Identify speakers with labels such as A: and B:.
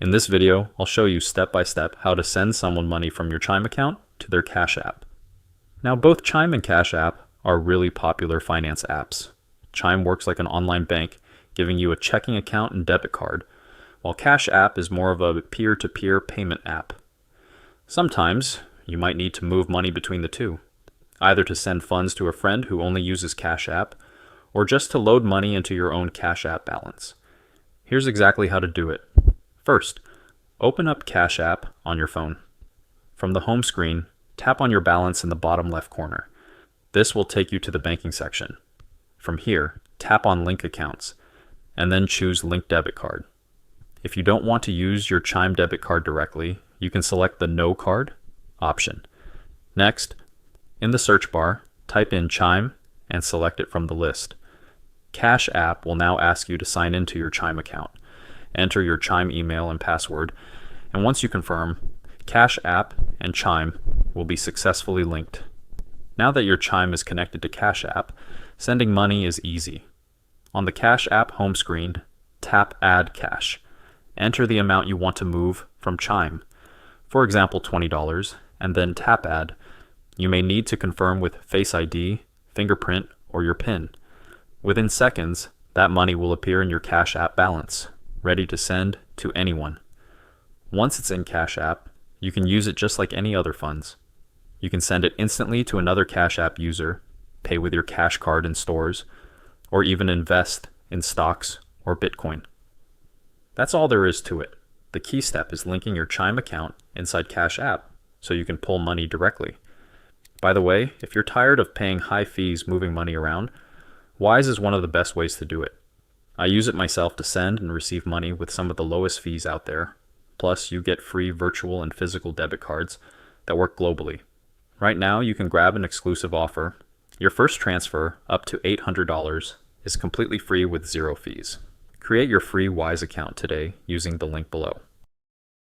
A: In this video, I'll show you step by step how to send someone money from your Chime account to their Cash App. Now, both Chime and Cash App are really popular finance apps. Chime works like an online bank, giving you a checking account and debit card, while Cash App is more of a peer-to-peer payment app. Sometimes, you might need to move money between the two, either to send funds to a friend who only uses Cash App, or just to load money into your own Cash App balance. Here's exactly how to do it. First, open up Cash App on your phone. From the home screen, tap on your balance in the bottom left corner. This will take you to the banking section. From here, tap on Link Accounts, and then choose Link Debit Card. If you don't want to use your Chime debit card directly, you can select the No Card option. Next, in the search bar, type in Chime and select it from the list. Cash App will now ask you to sign into your Chime account. Enter your Chime email and password, and once you confirm, Cash App and Chime will be successfully linked. Now that your Chime is connected to Cash App, sending money is easy. On the Cash App home screen, tap Add Cash. Enter the amount you want to move from Chime, for example $20, and then tap Add. You may need to confirm with Face ID, fingerprint, or your PIN. Within seconds, that money will appear in your Cash App balance, ready to send to anyone. Once it's in Cash App, you can use it just like any other funds. You can send it instantly to another Cash App user, pay with your Cash Card in stores, or even invest in stocks or Bitcoin. That's all there is to it. The key step is linking your Chime account inside Cash App so you can pull money directly. By the way, if you're tired of paying high fees moving money around, Wise is one of the best ways to do it. I use it myself to send and receive money with some of the lowest fees out there. Plus, you get free virtual and physical debit cards that work globally. Right now, you can grab an exclusive offer. Your first transfer, up to $800, is completely free with zero fees. Create your free Wise account today using the link below.